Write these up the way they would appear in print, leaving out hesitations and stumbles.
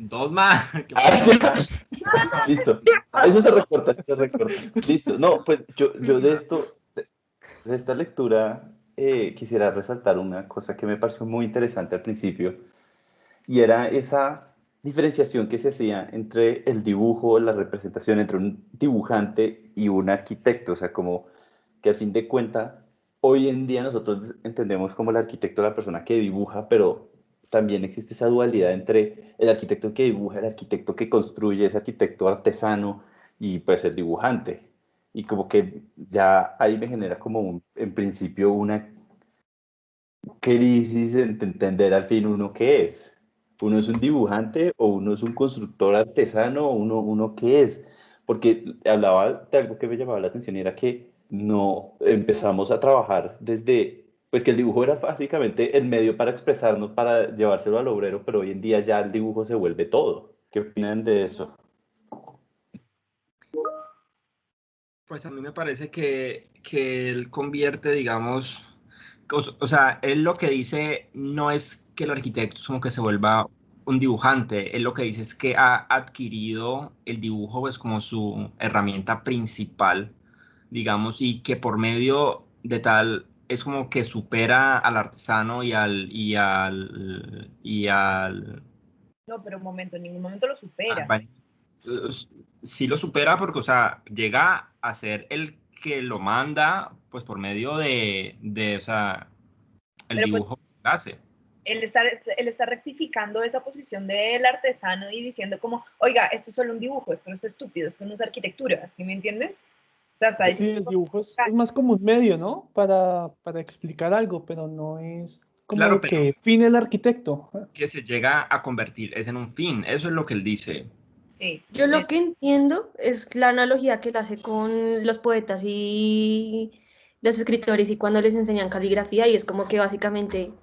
Dos más. Listo. Eso se recorta, eso se recorta. Listo. No, pues yo de esta lectura, quisiera resaltar una cosa que me pareció muy interesante al principio, y era esa diferenciación que se hacía entre el dibujo, la representación, entre un dibujante y un arquitecto. O sea, como que al fin de cuentas, hoy en día nosotros entendemos como el arquitecto la persona que dibuja, pero también existe esa dualidad entre el arquitecto que dibuja, el arquitecto que construye, ese arquitecto artesano y pues el dibujante. Y como que ya ahí me genera como en principio una crisis en entender al fin uno qué es. Uno es un dibujante o uno es un constructor artesano o uno qué es. Porque hablaba de algo que me llamaba la atención y era que no empezamos a trabajar desde, pues que el dibujo era básicamente el medio para expresarnos, para llevárselo al obrero, pero hoy en día ya el dibujo se vuelve todo. ¿Qué opinan de eso? Pues a mí me parece que él convierte, digamos, o sea, él lo que dice no es que el arquitecto es como que se vuelva un dibujante, él lo que dice es que ha adquirido el dibujo pues como su herramienta principal, digamos, y que por medio de tal es como que supera al artesano y al No, pero un momento, en ningún momento lo supera. albañil. Sí lo supera porque, o sea, llega a ser el que lo manda, pues por medio o sea, el Pero pues dibujo que se hace. él está rectificando esa posición del artesano y diciendo como, oiga, esto es solo un dibujo, esto no es estúpido, esto no es arquitectura, ¿sí me entiendes? O sea, está Sí, diciendo, el dibujo es más como un medio, ¿no? Para explicar algo, pero no es como Claro, lo pero que define el arquitecto. que se llega a convertir es en un fin, eso es lo que él dice. sí, Yo lo que entiendo es la analogía que él hace con los poetas y los escritores y cuando les enseñan caligrafía y es como que básicamente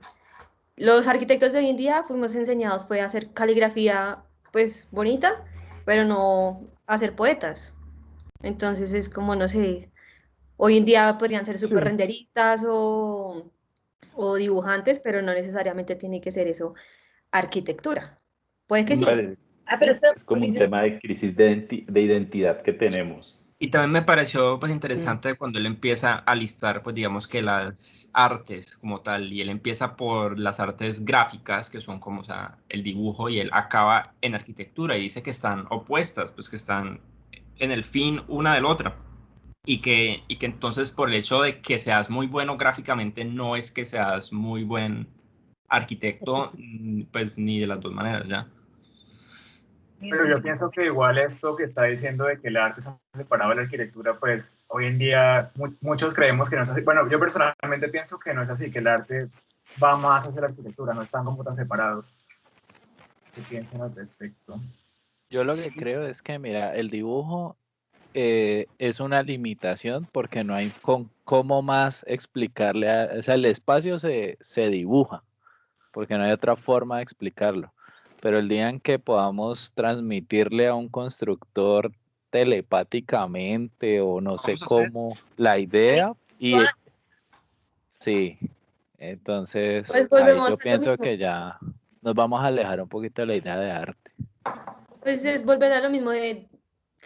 los arquitectos de hoy en día fuimos enseñados fue a hacer caligrafía pues bonita, pero no a ser poetas. Entonces es como, no sé, hoy en día podrían ser súper Sí. renderistas o dibujantes, pero no necesariamente tiene que ser eso arquitectura. Puede que sí. Vale, pero espera, es como un tema de crisis de identidad que tenemos. Y también me pareció pues Sí. interesante cuando él empieza a listar pues digamos que las artes como tal y él empieza por las artes gráficas que son como o sea, el dibujo y él acaba en arquitectura y dice que están opuestas, pues que están en el fin una de la otra y que entonces por el hecho de que seas muy bueno gráficamente no es que seas muy buen arquitecto pues ni de las dos maneras ya. Pero yo pienso que igual esto que está diciendo de que el arte está separado de la arquitectura, pues hoy en día muchos creemos que no es así. Bueno, yo personalmente pienso que no es así, que el arte va más hacia la arquitectura, no están como tan separados. ¿Qué piensan al respecto? Yo lo que creo es que, mira, el dibujo es una limitación porque no hay cómo más explicarle, o sea, el espacio se dibuja, porque no hay otra forma de explicarlo. Pero el día en que podamos transmitirle a un constructor telepáticamente o no sé Vamos a hacer cómo la idea, y sí, entonces Pues ahí volvemos yo a lo pienso mismo. que ya nos vamos a alejar un poquito de la idea de arte. Pues es volver a lo mismo de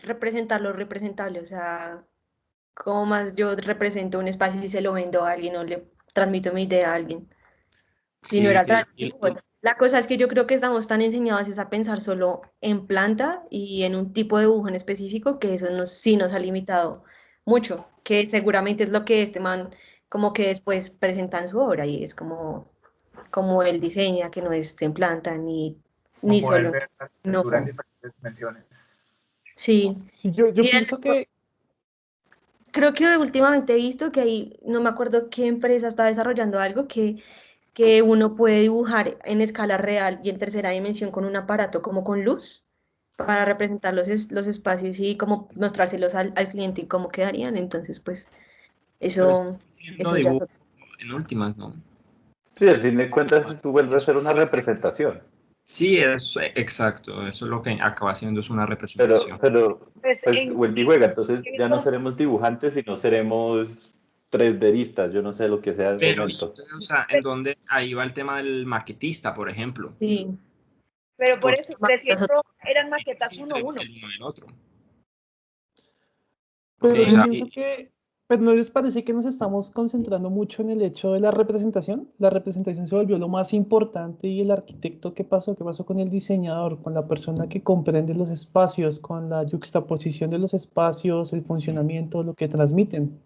representar lo representable, o sea, cómo más yo represento un espacio y se lo vendo a alguien o le transmito mi idea a alguien. Si no sí, era sí, real, bueno, la cosa es que yo creo que estamos tan enseñados es a pensar solo en planta y en un tipo de dibujo en específico que eso sí nos ha limitado mucho, que seguramente es lo que este man como que después presenta en su obra y es como él diseña, que no es en planta ni Como poder solo, ver la no, arquitectura en diferentes dimensiones. sí. Sí, yo Y pienso que creo que últimamente he visto que hay, no me acuerdo qué empresa está desarrollando algo que uno puede dibujar en escala real y en tercera dimensión con un aparato como con luz para representar los espacios y como mostrárselos al cliente y cómo quedarían. Entonces, pues pero está eso, haciendo eso ya es dibujo en últimas, ¿no? Sí, al fin de cuentas esto vuelve a ser una representación, Sí, es exacto, eso es lo que acaba haciendo, es una pero, representación. pero pues pues vuelve y juega, entonces ya no en- seremos dibujantes, sino seremos 3Distas, yo no sé lo que sea de Pero, y momento. entonces, o sea, en donde ahí va el tema del maquetista, por ejemplo. sí. Pero por Porque eso, recién maquetas eran sí maquetas se 1-1. entrega el uno del otro. Pero Sí, yo sea, pienso que, pero ¿no les parece que nos estamos concentrando mucho en el hecho de la representación? La representación se volvió lo más importante y el arquitecto, ¿qué pasó? ¿Qué pasó con el diseñador, con la persona que comprende los espacios, con la yuxtaposición de los espacios, el funcionamiento, lo que transmiten?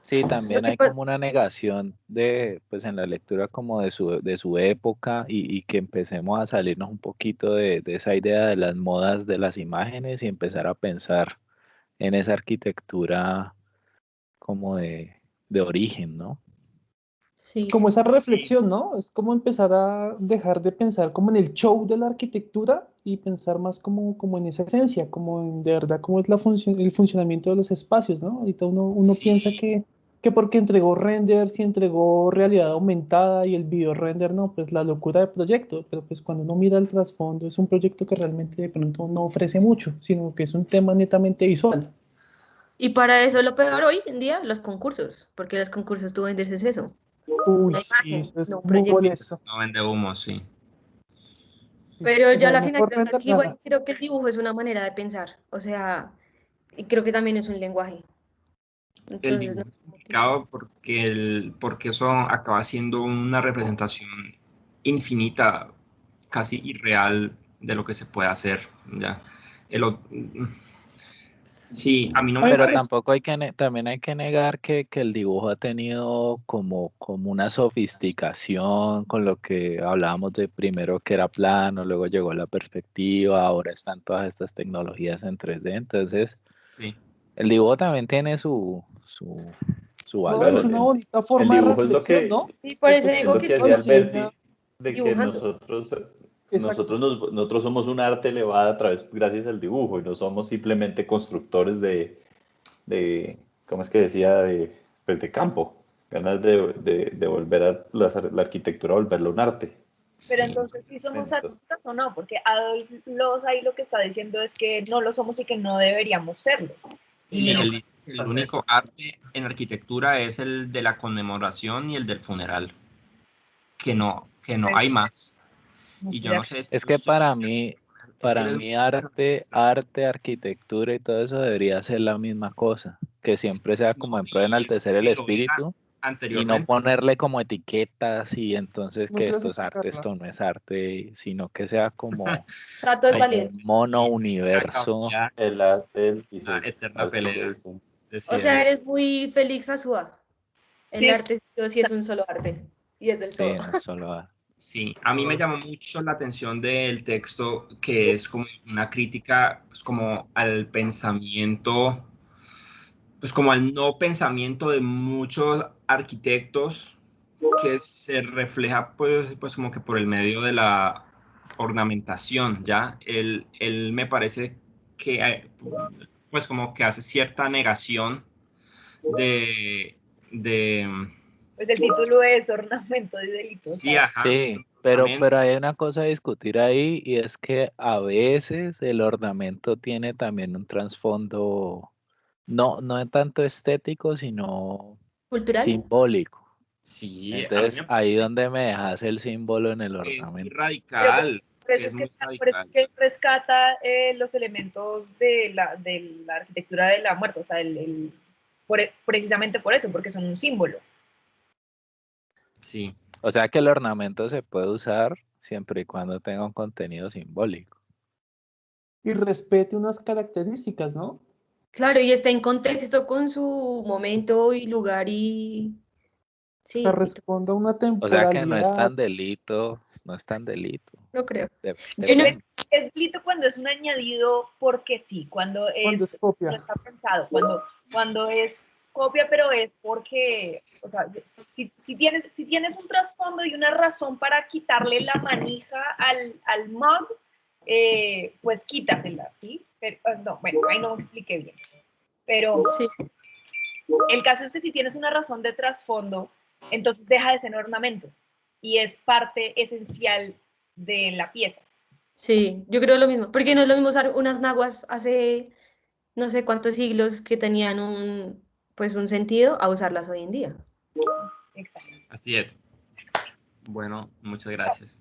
sí, Lo también que hay pa- como una negación de, pues en la lectura como de su época y que empecemos a salirnos un poquito de esa idea de las modas de las imágenes y empezar a pensar en esa arquitectura como de origen, ¿no? Sí, Como esa sí, reflexión, ¿no? Es como empezar a dejar de pensar como en el show de la arquitectura y pensar más como en esa esencia, como en de verdad cómo es la función, el funcionamiento de los espacios, ¿no? Ahorita uno piensa sí, que porque entregó renders y entregó realidad aumentada y el video render, no, pues la locura de proyecto, pero pues cuando uno mira el trasfondo es un proyecto que realmente de pronto no ofrece mucho, sino que es un tema netamente visual. y para eso lo peor hoy en día, los concursos, porque los concursos tú vendes es eso, Uy, una sí, imagen, eso no es un muy proyecto. molesto. no vende humo, sí. Pero O ya sea, la final mejor es render que igual nada. creo que el dibujo es una manera de pensar, o sea, y creo que también es un lenguaje. El Entonces, no, dibujo es como que- complicado porque eso acaba siendo una representación infinita, casi irreal de lo que se puede hacer, ¿ya? El o- sí, a mí no A me mí me Pero parece. parece, tampoco también hay que negar que el dibujo ha tenido como una sofisticación con lo que hablábamos de primero que era plano, luego llegó la perspectiva, ahora están todas estas tecnologías en 3D. Entonces, Sí, el dibujo también tiene su no, es valor. Claro, una bonita el forma de dibujo reflexión, ¿no? Sí, por Que eso pues es digo lo que que es hacía como consigna, Alberti, de que dibujando. exacto. nosotros somos un arte elevado a través, gracias al dibujo, y no somos simplemente constructores de ¿cómo es que decía? Pues de campo, ganas de volver a la arquitectura, volverla un arte. Pero sí. entonces, ¿sí somos Entonces, artistas o no? Porque Adolf Loos ahí lo que está diciendo es que no lo somos y que no deberíamos serlo. Sí, Y él dice que el único arte en arquitectura es el de la conmemoración y el del funeral, que no pues, hay más. no Y estoy yo de no acuerdo. sé, Es yo que estoy, es que para él es mí muy sensacionalista. arquitectura y todo eso debería ser la misma cosa, que siempre sea No, como en pro de enaltecer el y lo era espíritu y no anteriormente. ponerle como etiquetas y entonces No que esto es arte, clasificarla. esto no es arte, sino que sea como, O sea, todo es como válido. un mono Y acá universo. había el arte del la diseño, eterna arte de pelea, diseño. O decía sea, eso. eres muy Félix Azúa. El Sí, arte sí es un solo arte y es del todo. Sí, no es solo Sí, a mí me llamó mucho la atención del texto que es como una crítica pues, como al pensamiento, pues como al no pensamiento de muchos arquitectos que se refleja pues como que por el medio de la ornamentación, ¿ya? Él me parece que pues como que hace cierta negación de pues el título es Ornamento de Delito. O sí, sea, ajá, Sí, pero exactamente. hay una cosa a discutir ahí y es que a veces el ornamento tiene también un trasfondo, no tanto estético, sino ¿Cultural? simbólico. Sí, a mí Entonces, me ahí parece donde me dejas el símbolo en el que es muy ornamento. pero radical, que es muy por eso es radical. que rescata los elementos de la arquitectura de la muerte. O sea, precisamente por eso, porque son un símbolo. Sí, O sea que el ornamento se puede usar siempre y cuando tenga un contenido simbólico. Y respete unas características, ¿no? Claro, y está en contexto con su momento y lugar y O sea, sí, y todo. responda a una O sea que no es temporalidad. tan delito, no es tan delito. No creo. Yo no, Depende. Es delito cuando es un añadido porque sí, cuando Cuando es no copia. está pensado, cuando es copia, pero es porque, o sea, si tienes un trasfondo y una razón para quitarle la manija al mug, pues quítasela, ¿sí? Pero, no, bueno, ahí no me expliqué bien. Pero sí, el caso es que si tienes una razón de trasfondo, entonces deja de ser ornamento y es parte esencial de la pieza. sí, yo creo lo mismo. Porque no es lo mismo usar unas naguas hace no sé cuántos siglos que tenían pues un sentido a usarlas hoy en día. Exacto. así es. Bueno, muchas gracias.